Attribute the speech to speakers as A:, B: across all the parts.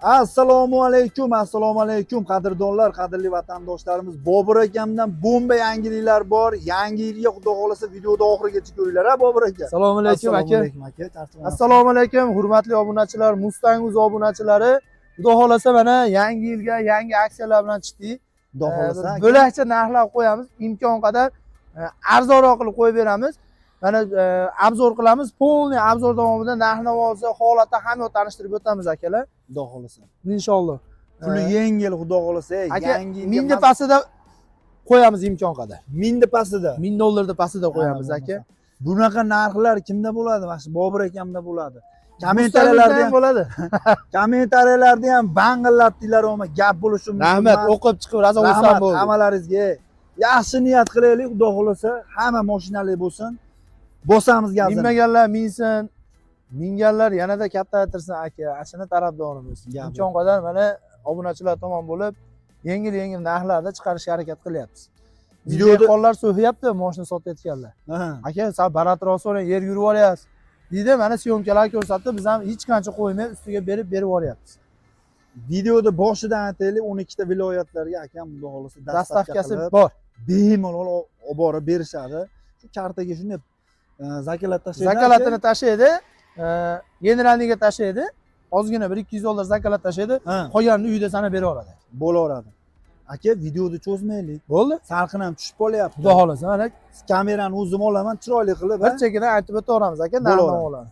A: Assalomu alaykum qadrdonlar, qadrli vatandoshlarimiz. Bobur akamdan bomba yangiliklar bor. Yangi yilga xudo xolasa videoda oxirigacha ko'ringlar, ha Bobur aka.
B: Assalomu alaykum aka. Assalomu alaykum hurmatli obunachilar, Mustang.uz obunachilari. Xudo xolasa mana yangi yilga yangi aksiyalar bilan chiqdik.
A: Xudo xolasa
B: bo'lakcha narxlar qo'yamiz, imkon qadar arzonroq qilib qo'yib beramiz. Mana obzor qilamiz, polniy obzor davomida narx-navozi, holatni hamma tanishtirib o'tamiz akalar.
A: Xudo xolasa.
B: Inshaalloh.
A: Puli yengil xudo xolasa,
B: yangi mingni pastida qo'yamiz imkon qadar.
A: Mingni pastida.
B: $1000 pastida qo'yamiz aka.
A: Bunaqa narxlar kimda bo'ladi? Mana Bobur akamda bo'ladi. Kommentariyalarda ham
B: bo'ladi.
A: Kommentariyalarda ham bangillatdilar, o'ma gap bo'lishi mumkin.
B: Rahmat, o'qib chiqib razo bo'lsam bo'ldi.
A: Hammalaringizga yaxshi niyat qilaylik, xudo xolasa, hamma mashinali bo'lsin. Bosamiz gazini.
B: Minmaganlar minsin, minganlar yanada kattaytirsin aka. Ashuna tarafdorimiz. Imkon qadar mana obunachilar tomon bo'lib, yengil narxlarda chiqarishga harakat qilyapmiz. Videoda qollar so'hyapti, mashina sotayotganlar. Aka, siz balandroq so'rang, yer yurib olyapsiz. Deydi, mana syomkalar ko'rsatdi, biz ham hech qancha qo'ymay ustiga berib oryapmiz.
A: Videoda boshidan aytaylik, 12 ta viloyatlarga akam xudo xolasa
B: dastavkasi bor.
A: Bemalol olib borib berishadi. Shu kartaga shunday zakalat tashlaydi.
B: Zakalatini tashlaydi, generalniga tashlaydi. Ozgina $200 zakalat tashlaydi. Qolganini uyda sana beraveradi.
A: Bo'laveradi. Aka, videoni cho'zmaylik.
B: Bo'ldi?
A: Salqin ham tushib qolyapti.
B: Xudo xolasa, mana
A: kamerani o'zim olaman, chiroyli qilib.
B: Bir chekidan aytib o'taveramiz aka, narx-navolarni.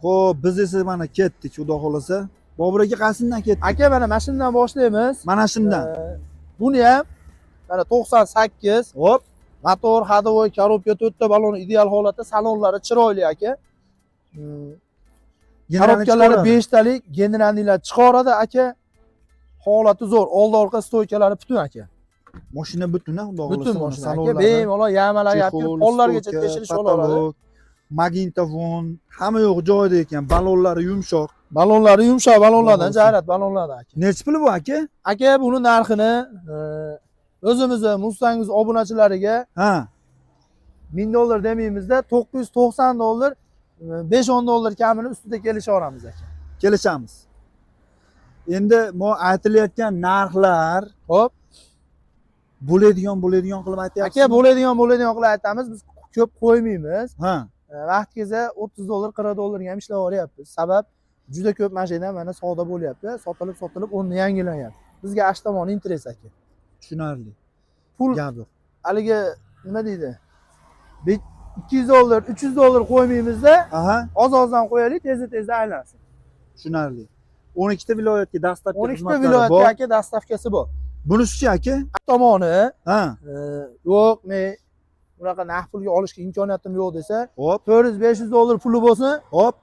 A: Xo'p, biz esa mana ketdik, xudo xolasa. Bobur aka qaysidan ketdik?
B: Aka, mana mashinadan boshlaymiz.
A: Mana shundan.
B: Buni ham mana 98.
A: Hop.
B: Motor, hadovoy, korobka, 4 ta balon ideal holatda, salonlari chiroyli aka. Korobkalari 5 talik, generalnilar chiqaradi aka. Holati zo'r, oldi-orqa stoykalari butun aka.
A: Mashina butun, xudo xolasa.
B: Butun mashina aka, bemalol yamalayapti, pollargacha tekshirish olaveradi.
A: Magnitofon, hamma yo'q joyida ekan, balonlari yumshoq.
B: Balonlari yumshoq, balonlardan jayrat balonlardan aka.
A: Necha puli bu aka?
B: Aka, buni narxini o'zimizni Mustang.uz obunachilariga $1000 demaymiz-da, $990, $5-10 kamini ustida kelishaveramiz aka.
A: Kelishamiz. Endi bu aytilayotgan narxlar,
B: hop,
A: bo'ladigan qilib aytyapsiz.
B: Aka, bo'ladigan qilib aytamiz. Biz ko'p qo'ymaymiz. Vaqtgacha $30, $40 ga ham ishlaveryapmiz. Sabab juda ko'p mashina mana savdo bo'lyapti, sotilib o'rni yangilanyapti. Bizga ash tomoni interes aka.
A: Tushunarli.
B: Pul haligi nima deydi? $200, $300 qo'ymaymiz-da. Oz-ozdan qo'yaylik, tezda aylansin.
A: Tushunarli. 12 ta viloyatga dastavka
B: 12 ta viloyatga aka dastavkasi bor.
A: Bunisi-chi aka?
B: Tomoni, yo'q, men bunaqa naqd pulga olishga imkoniyatim yo'q desa, $400-500 puli bo'lsin, hop,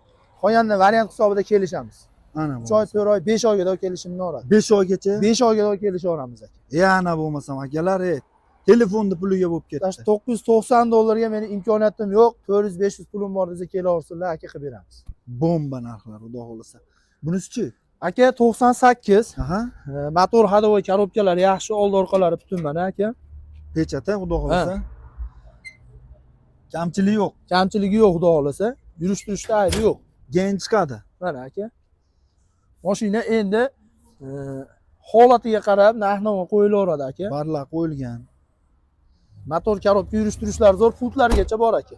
B: qolganini variant hisobida kelishamiz. Ana bu. 3 oy, 4 oy, 5 oyga kelishimni oladi.
A: 5 oygacha?
B: 5 oyga kelishaveramiz aka.
A: Yana bo'lmasam akalar, telefonni puliga bo'lib ketdi.
B: $990 ga meni imkoniyatim yo'q, 400-500 pulim bor desa kelaversinlar, aka qilib beramiz.
A: Bomba narxlar, xudo xolasa. Bunisi-chi?
B: Aka, 98. Motor, hadovoy, korobkalar yaxshi, oldi-orqalari butun mana aka.
A: Pechata, xudo xolasa. Kamchiligi yo'q.
B: Kamchiligi yo'q, xudo xolasa. Yurish-turishda aybi yo'q.
A: Gen chiqadi.
B: Mana aka. Mashina endi holatiga qarab narx-navo qo'yilaveradi aka.
A: Barlar qo'yilgan.
B: Motor, korobka, yurish-turishlar zo'r, futlargacha bor aka.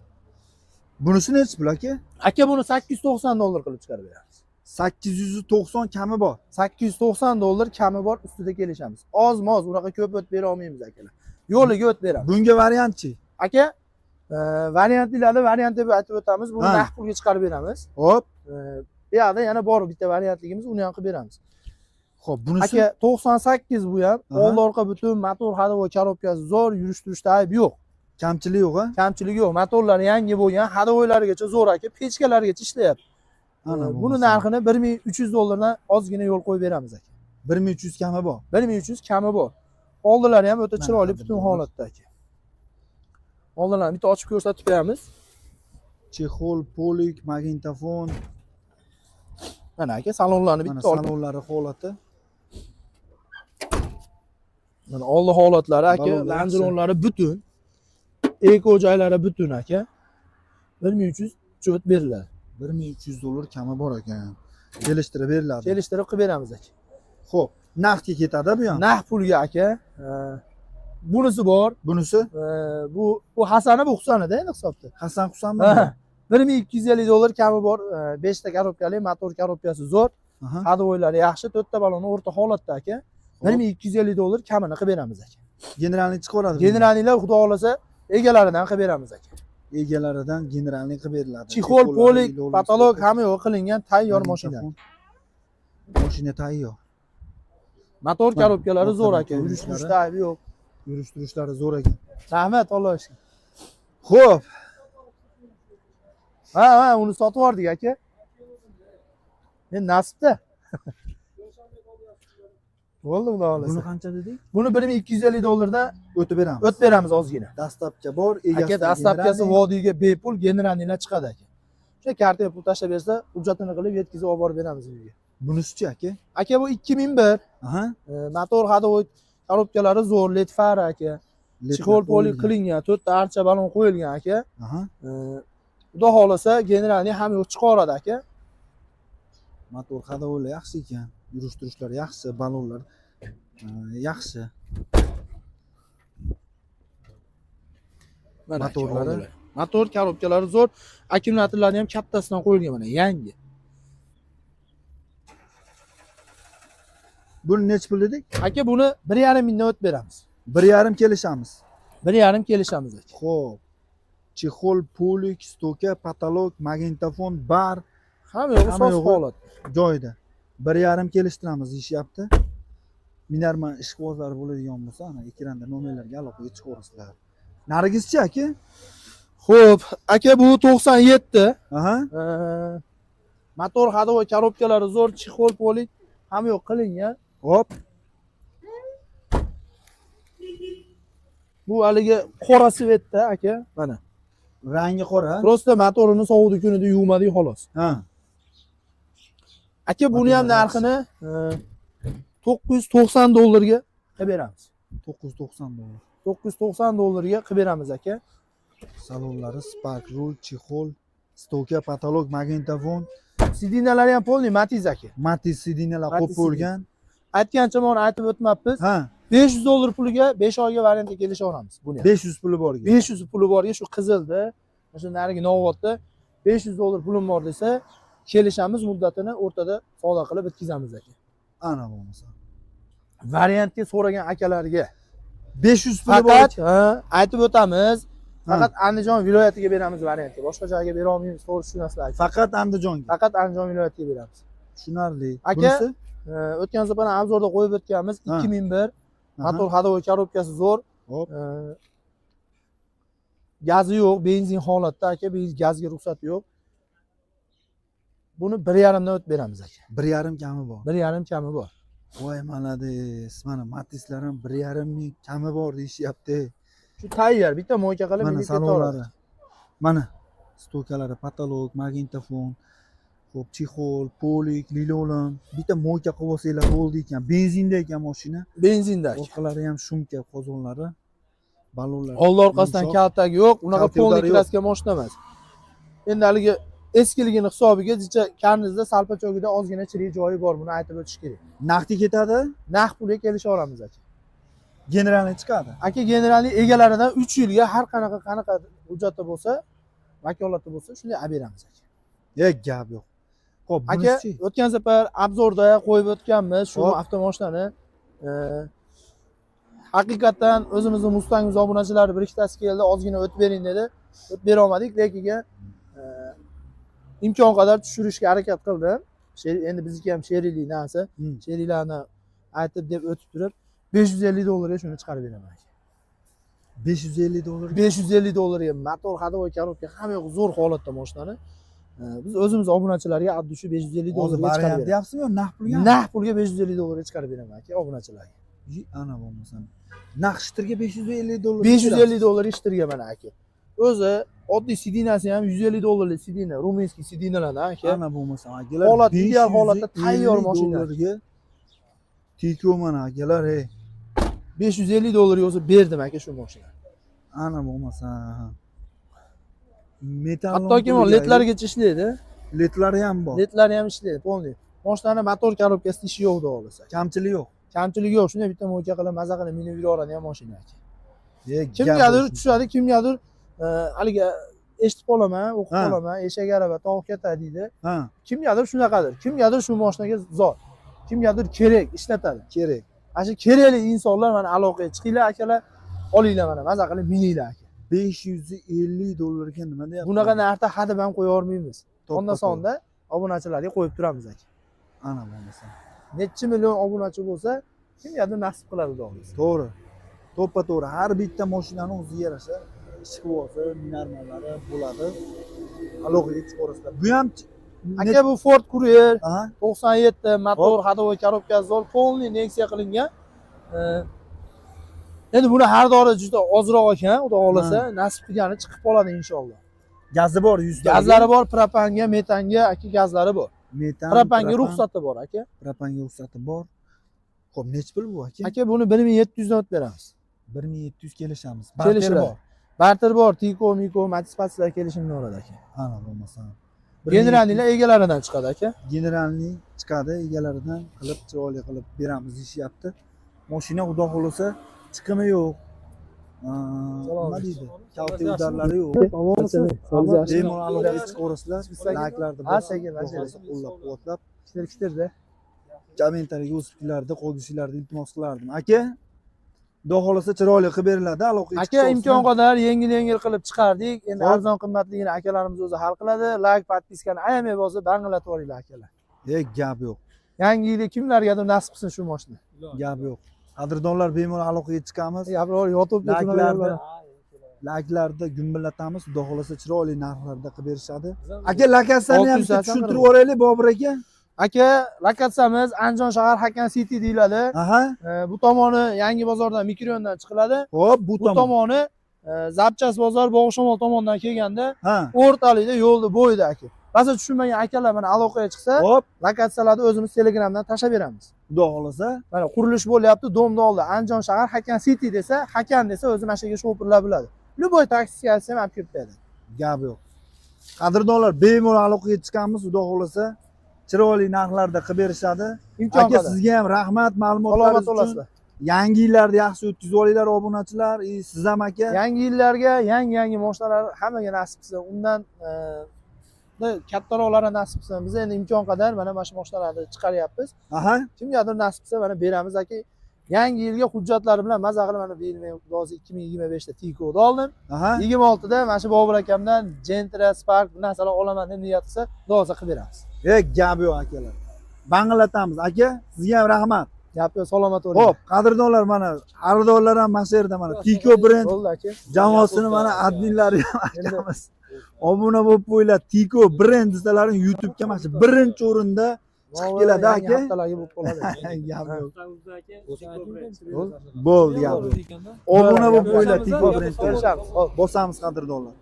A: Bunisi nechi pul aka?
B: Aka, buni $890 qilib chiqarib beramiz.
A: 890 kami bor.
B: $890 kami bor, ustida kelishamiz. Oz-moz, unaqa ko'p o't bera olmaymiz akalar. Yo'liga o't beramiz.
A: Bunga variantchi?
B: Aka, variant deb aytib o'tamiz. Buni naqd pulga chiqarib beramiz.
A: Hop.
B: Bu yoqda yana bor bitta variantligimiz, uni ham qilib beramiz.
A: Xo'p, bunisi
B: aka 98 bu ham. Oldi-orqa butun, motor, hadovoy, korobkasi zo'r, yurish-turishda ayb yo'q.
A: Kamchiligi yo'q, ha?
B: Kamchiligi yo'q. Motorlari yangi bo'lgan, hadovoylarigacha zo'r aka, pechkalarigacha ishlayapti. Buni narxini $1300 dan ozgina yo'l qo'yib beramiz aka.
A: 1300 kami bor.
B: 1300 kami bor. Oldilari ham o'ta chiroyli, butun holatda aka. Oldinlarni bitta ochib ko'rsatib beramiz.
A: Chexol, polik, magnitofon.
B: Mana aka, salonlarni bitta olib.
A: Salonlari holati.
B: Mana oldi holatlari aka, lanjironlari butun. Eko joylari butun aka. 1300 cho't beriladi.
A: $1300 kami bor ekan. Kelishtirib beriladi.
B: Kelishtirib qilib beramiz aka.
A: Xo'p, naqdga ketadi bu ham.
B: Naqd pulga aka. Bunisi bor.
A: Bunisi
B: Bu Hasani, bu Husanida endi hisobda.
A: Hasan Husanmi?
B: $1250 kami bor. 5 ta korobkali, motor korobkasi zo'r.
A: Aha.
B: Hadovoylari yaxshi, 4 ta baloni o'rta holatda aka. $1250 kamini qilib beramiz aka.
A: Generalni chiqaradi.
B: Generalnilar xudo xolasa egalaridan qilib beramiz aka.
A: Egalaridan generalni qilib beriladi.
B: Chexol, polik, patolog hamma yo'q qilingan tayyor mashina.
A: Mashina tayyor.
B: Motor korobkalari zo'r aka. Yurish-turishda aybi yo'q.
A: Yurish-turishlari zo'r ekan.
B: Rahmat, Alloh ishga.
A: Xo'p,
B: Ha, uni sotib yubordik aka. Endi nasibda. Bo'ldi, xudo
A: buni
B: xolasa.
A: qancha dedik?
B: Buni $1250 dan
A: O'tib beramiz.
B: o'tib beramiz ozgina.
A: Dastlabki bor,
B: Aka, dastlabkasi vodiyga bepul generalnilar chiqadi aka. O'sha kartaga pul tashlab bersa, hujjatini qilib yetkazib olib borib beramiz uyga.
A: Bunisi-chi aka?
B: Aka, bu 2001.
A: Aha.
B: Motor hadovoy korobkalari zo'r, led fara aka. Chexol polik qilingan, 4 ta archa balon qo'yilgan aka.
A: Aha.
B: Xudo xolasa generalni ham yo'q chiqaradi aka.
A: Motor hadovoylar yaxshi ekan. Yurish-turishlar yaxshi, balonlar yaxshi. Motorlari,
B: motor korobkalari zo'r, akkumulyatorlari ham kattasidan qo'yilgan mana, yangi.
A: Buni necha pul dedik?
B: Aka, buni 1,5 mingdan o'tib beramiz.
A: 1,5 kelishamiz.
B: 1,5 kelishamiz aka.
A: Xo'p. Chexol, polik, stoka, patolog, magnitofon, bar
B: Hamma yo'q,
A: Hamma
B: soz
A: yo'g'i
B: holat.
A: joyida. 1,5 kelishtiramiz deyishyapti. Minarman ishqibozlari bo'ladigan bo'lsa, ana ekranda nomerlarga aloqaga chiqaverasizlar. Narigisi-chi aka?
B: Xo'p, aka, bu 97.
A: Aha.
B: Motor hadovoy korobkalari zo'r, chexol polik hamma yo'q qilingan.
A: Hop.
B: Bu haligi qora svetda aka, mana.
A: Rangi qora.
B: Prosta motorini sovug'da kunida yuvmadik xolos.
A: Ha.
B: Aka, buni ham narxini $990 ga qilib beramiz.
A: $990.
B: $990 ga qilib beramiz aka.
A: Salonlari Spark, rul, chexol, stoka, patolog, magnitofon,
B: Sidinalari ham polni Matiz aka.
A: Matiz sidinalar
B: Matiz
A: qo'yib qo'yilgan.
B: Aytgancha mana aytib o'tmabmiz.
A: Ha.
B: $500 puliga 5 oyga variantga kelishaveramiz buni.
A: 500 puli borga.
B: 500 puli borga shu qizilda, o'sha narigi Novotda $500 pulim bor desa, kelishamiz muddatini o'rtada savdo qilib bitkazamiz aka.
A: Ana bo'lmasa.
B: Variantga so'ragan akalarga
A: 500 puli bor.
B: faqat aytib o'tamiz. Faqat Andijon viloyatiga beramiz variantga. Boshqa joyga bera olmaymiz, to'g'ri tushunasizlar.
A: Faqat Andijonga.
B: Faqat Andijon viloyatiga beramiz.
A: Tushunarli.
B: Aka,
A: Bunisi?
B: o'tgan safar obzorda qo'yib o'tganmiz, 2001. Motor hadovoy korobkasi zo'r.
A: Hop.
B: Gazi yo'q, benzin holatda aka, gazga ruxsati yo'q. Buni 1,5 dan o'tib beramiz aka.
A: 1,5 kami bor.
B: 1,5 kami bor.
A: Voy malades. Mana Matizlar ham 1,5 ming kami bor deyishyapti.
B: Shu tayyor, bitta mo'yka qilib
A: Mana salonlari. Mana stokalari, patolog, magnitofon, xo'p, chexol, polik, lilolan, bitta mo'yka qilib olsanglar bo'ldi ekan. Benzinda ekan mashina.
B: Benzinda aka.
A: Orqalari ham shumka qozonlari, balonlar.
B: Old orqasidan kaltagi yo'q, unaqa polni kraska mashina emas. Endi haligi eskiligini hisobiga jicha karnizda salpachogida ozgina chirik joyi bor, buni aytib o'tish kerak.
A: Naqdi ketadi,
B: Naqd pulga kelishaveramiz aka.
A: generalni chiqadi.
B: Aka, generalni egalaridan 3 yilga har qanaqa hujjatda bo'lsa, vakolatda bo'lsa, shunday olib beramiz aka.
A: Gap yo'q. Xo'p,
B: Aka,
A: bunisi
B: o'tgan safar obzorda qo'yib o'tganmiz shu avtomashinani. Haqiqatan o'zimizning Mustangimiz obunachilari bir ikkitasi keldi, ozgina o'tib bering dedi. O'tib bera olmadik, lekin imkon qadar tushirishga harakat qildim. Endi bizniki ham sheriklik narsa. Sheriklarni aytib deb o'tib turib, $550 ga shuni chiqarib beraman aka.
A: $550.
B: $550 ga motor hadovoy korobka hamma yo'q zo'r holatda mashinani. Biz o'zimiz obunachilarga addi shu $550 ga chiqarib beramiz.
A: Deyapsizmi yo naqd pulga?
B: Naqd pulga $550 ga chiqarib beraman aka obunachilarga.
A: Ana bo'lmasa. Naqd shtirga $550.
B: $550 shtirga mana aka. O'zi oddiy sidinasi ham $150 lik sidina, ruminskiy sidinalar aka.
A: Ana bo'lmasa akalar.
B: Holat ideal holatda tayyor mashina.
A: Tikyo mana akalar,
B: $550 o'zi berdim aka shu mashina.
A: Ana bo'lmasa. Metal
B: Hattoki ledlarigacha ishlaydi.
A: Ledlari ham bor.
B: Ledlari ham ishlaydi, polni. Moshinani motor korobkasida ishi yo'q, xudo xolasa.
A: Kamchilik yo'q.
B: Kamchiligi yo'q. Shunday bitta mo'ka qilib, maza qilib minib yuraveradi ham mashina aka. Kimgadir
A: Gap
B: tushadi, kimgadir haligi eshitib qolaman, o'qib
A: Ha.
B: qolaman, eshak araba tog' ketadi deydi.
A: Ha,
B: Kimgadir shunaqadir. Kimgadir shu mashinaga zor. Kimgadir kerak, ishlatadi.
A: kerak.
B: Ana shu kerakli insonlar mana aloqaga chiqinglar akalar, olinglar mana maza qilib mininglar aka.
A: $550 ga nima deyapti?
B: Bunaqa narxda hadeb ham qo'ya olmaymiz.
A: To'ppa
B: Onda
A: to'g'ri.
B: sonda obunachilarga qo'yib turamiz aka.
A: Ana bo'lmasa.
B: Necha million obunachi bo'lsa, kimgadir nasib qiladi xudo xolasa.
A: To'g'ri. To'ppa to'g'ri. Har bitta mashinani o'ziga yarasha ishqibozi, narmalari bo'ladi. Aloqaga chiqarasizlar. Bu ham
B: Aka bu Ford Courier
A: Aha.
B: 97 motor, ходовой korobkasi zo'r, полный Nexia qilingan. Endi buni har dori juda ozroq ekan, xudo xolasa, nasib qilgani chiqib qoladi inshaalloh.
A: Gazi bor 100 ta.
B: Gazlari bor, propanga, metanga, aka gazlari bor.
A: Metan.
B: Propanga ruxsati bor aka.
A: Propanga ruxsati bor. Xo'p, nech pul bu aka?
B: Aka buni 1700 dan o'tib beramiz.
A: 1700 kelishamiz.
B: Kelishlar
A: bor.
B: Barter bor, Tiko, Miko, Matispaslar kelishimni oladi aka.
A: Ana bo'lmasa.
B: Generalnilar egalaridan chiqadi aka.
A: Generalni chiqadi, egalaridan qilib chiroyli qilib beramiz deyishyapti. Mashina xudo xolasa chiqimi yo'q. Nima deydi? Kalta udarlari yo'q. Bemalol aloqaga chiqaverasizlar. Layklarni
B: Asaga
A: qo'llab-quvvatlab,
B: kitir-kitirda.
A: kommentariyaga o'z fikrlarni qoldirishlarini iltimos qilardim. Aka, xudo xolasa chiroyli qilib beriladi, aloqaga
B: Aka imkon qadar yengil qilib chiqardik. Endi arzon qimmatligini akalarimiz o'zi hal qiladi. Like, podpiskani ayamay bosib, banglatib olinglar akalar.
A: Gap yo'q.
B: Yangi yilda kimlargadir nasib qilsin shu mashina.
A: Gap yo'q. Qadrdonlar bemalol aloqaga chiqamiz.
B: Gapirar yotib
A: Layklarda gumbillatamiz. Xudo xolasa chiroyli narxlarda qilib berishadi. Aka, lokatsiyani ham tushuntirib yuboraylik, Bobur aka.
B: Aka, lokatsiyamiz Andijon shahar Hakan City deyiladi.
A: Aha.
B: Bu tomoni Yangi bozordan mikrorayondan chiqiladi.
A: Xo'p, bu
B: tomoni Zapchas bozor Bog'ishomol tomondan kelganda
A: Ha.
B: o'rtalikda yo'lni bo'yida aka. Ba'zi tushunmagan akalar mana aloqaga chiqsa,
A: Xo'p,
B: lokatsiyalarni o'zimiz Telegramdan tashlab beramiz.
A: xudo xolasa.
B: Mana qurilish bo'lyapti, domda oldi. Andijon shahar Hakan City desa, Hakan desa o'zi mana shu yerga shopirlar biladi. Любой taksiga olsa ham olib kelib beradi.
A: Gap yo'q. Qadrdonlar bemalol aloqaga chiqamiz, xudo xolasa. Chiroyli narxlarda qilib berishadi.
B: Imkon
A: Aka,
B: qadar.
A: sizga ham rahmat
B: Salomat
A: ma'lumotlaringiz uchun.
B: bo'lasizlar.
A: Yangi yillarni yaxshi o'tkazib olinglar obunachilar. Siz ham aka.
B: Yangi yillarga yangi mashinalar hammaga nasib qilsin. Undan kattaroqlari nasib qilsin. Biz endi imkon qadar mana shu mashinalarni chiqaryapmiz.
A: Aha.
B: Kimgadir nasib qilsa mana beramiz aka. Yangi yilga hujjatlari bilan maza qilib mana bu yil men 2025 da Tiko'ni oldim.
A: Aha.
B: 26 da mana shu Bobur akamdan Gentra, Spark bu narsalar olaman deb niyat qilsa, duosa qilib beramiz.
A: Gap yo'q akalar. Banglatamiz aka. Sizga ham rahmat.
B: Gap yo'q, salomat bo'ling.
A: Xo'p, qadrdonlar mana, xaridorlar ham mana shu yerda mana Tiko brend
B: Bo'ldi aka.
A: jamoasini mana adminlari ham akamiz. Obuna bo'lib qo'yinglar. Tiko brend desalaring YouTube'ga mana shu birinchi o'rinda chiqib keladi aka.
B: Haftalarga bo'lib qoladi.
A: Gap yo'q. Bo'ldi gap yo'q. Obuna bo'lib qo'yinglar Tiko brendga. Bosamiz qadrdonlar.